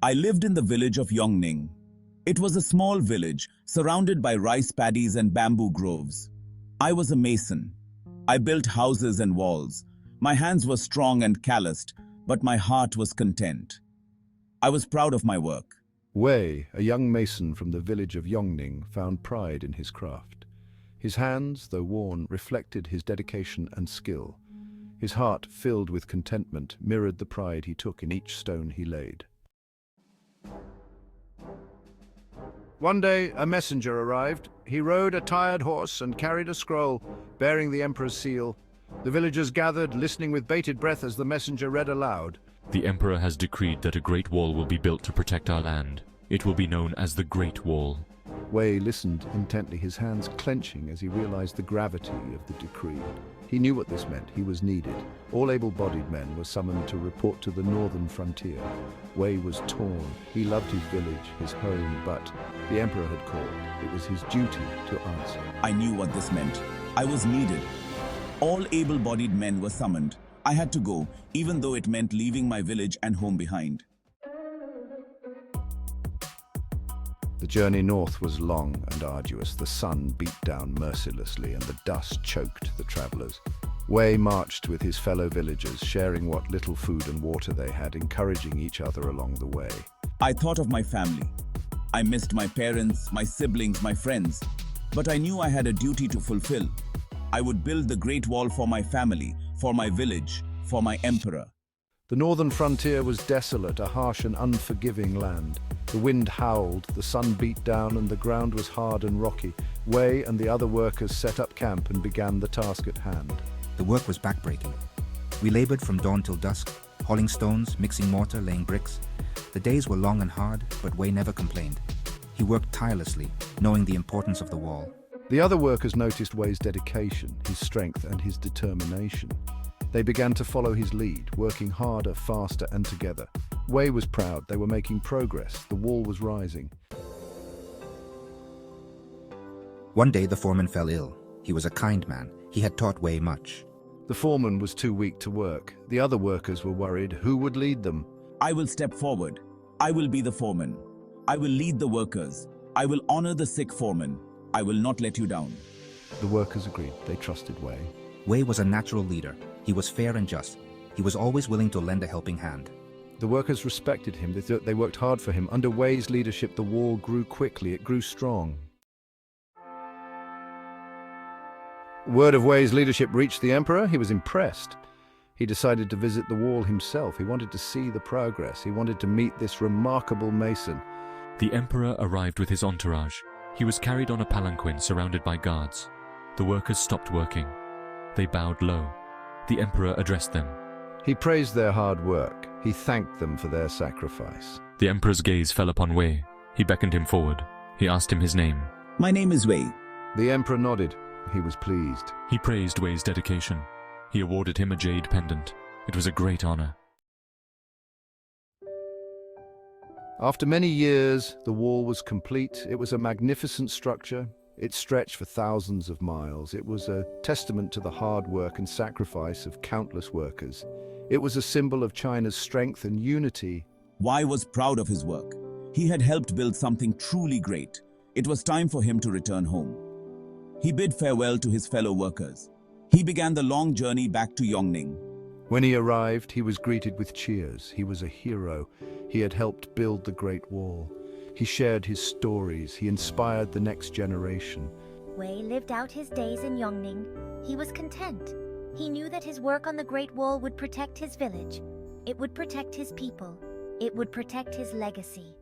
I lived in the village of Yongning. It was a small village surrounded by rice paddies and bamboo groves. I was a mason. I built houses and walls. My hands were strong and calloused, but my heart was content. I was proud of my work. Wei, a young mason from the village of Yongning, found pride in his craft. His hands, though worn, reflected his dedication and skill. His heart, filled with contentment, mirrored the pride he took in each stone he laid. One day, a messenger arrived. He rode a tired horse and carried a scroll bearing the emperor's seal. The villagers gathered, listening with bated breath as the messenger read aloud. The Emperor has decreed that a great wall will be built to protect our land. It will be known as the Great Wall. Wei listened intently, his hands clenching as he realized the gravity of the decree. He knew what this meant. He was needed. All able-bodied men were summoned to report to the northern frontier. Wei was torn. He loved his village, his home, but the emperor had called. It was his duty to answer. I knew what this meant. I was needed. All able-bodied men were summoned. I had to go, even though it meant leaving my village and home behind. The journey north was long and arduous. The sun beat down mercilessly and the dust choked the travelers. Wei marched with his fellow villagers, sharing what little food and water they had, encouraging each other along the way. I thought of my family. I missed my parents, my siblings, my friends, but I knew I had a duty to fulfill. I would build the Great Wall for my family, for my village, for my emperor. The northern frontier was desolate, a harsh and unforgiving land. The wind howled, the sun beat down, and the ground was hard and rocky. Wei and the other workers set up camp and began the task at hand. The work was backbreaking. We labored from dawn till dusk, hauling stones, mixing mortar, laying bricks. The days were long and hard, but Wei never complained. He worked tirelessly, knowing the importance of the wall. The other workers noticed Wei's dedication, his strength, and his determination. They began to follow his lead, working harder, faster, and together. Wei was proud. They were making progress. The wall was rising. One day the foreman fell ill. He was a kind man. He had taught Wei much. The foreman was too weak to work. The other workers were worried. Who would lead them? I will step forward. I will be the foreman. I will lead the workers. I will honor the sick foreman. I will not let you down. The workers agreed. They trusted Wei. Wei was a natural leader. He was fair and just. He was always willing to lend a helping hand. The workers respected him. They worked hard for him. Under Wei's leadership, the wall grew quickly. It grew strong. Word of Wei's leadership reached the emperor. He was impressed. He decided to visit the wall himself. He wanted to see the progress. He wanted to meet this remarkable mason. The Emperor arrived with his entourage. He was carried on a palanquin surrounded by guards. The workers stopped working. They bowed low. The Emperor addressed them. He praised their hard work. He thanked them for their sacrifice. The Emperor's gaze fell upon Wei. He beckoned him forward. He asked him his name. My name is Wei. The emperor nodded. He was pleased. He praised Wei's dedication. He awarded him a jade pendant. It was a great honor. After many years, the wall was complete. It was a magnificent structure. It stretched for thousands of miles. It was a testament to the hard work and sacrifice of countless workers. It was a symbol of China's strength and unity. Wei was proud of his work. He had helped build something truly great. It was time for him to return home. He bid farewell to his fellow workers. He began the long journey back to Yongning. When he arrived, he was greeted with cheers. He was a hero. He had helped build the Great Wall. He shared his stories. He inspired the next generation. Wei lived out his days in Yongning. He was content. He knew that his work on the Great Wall would protect his village. It would protect his people. It would protect his legacy.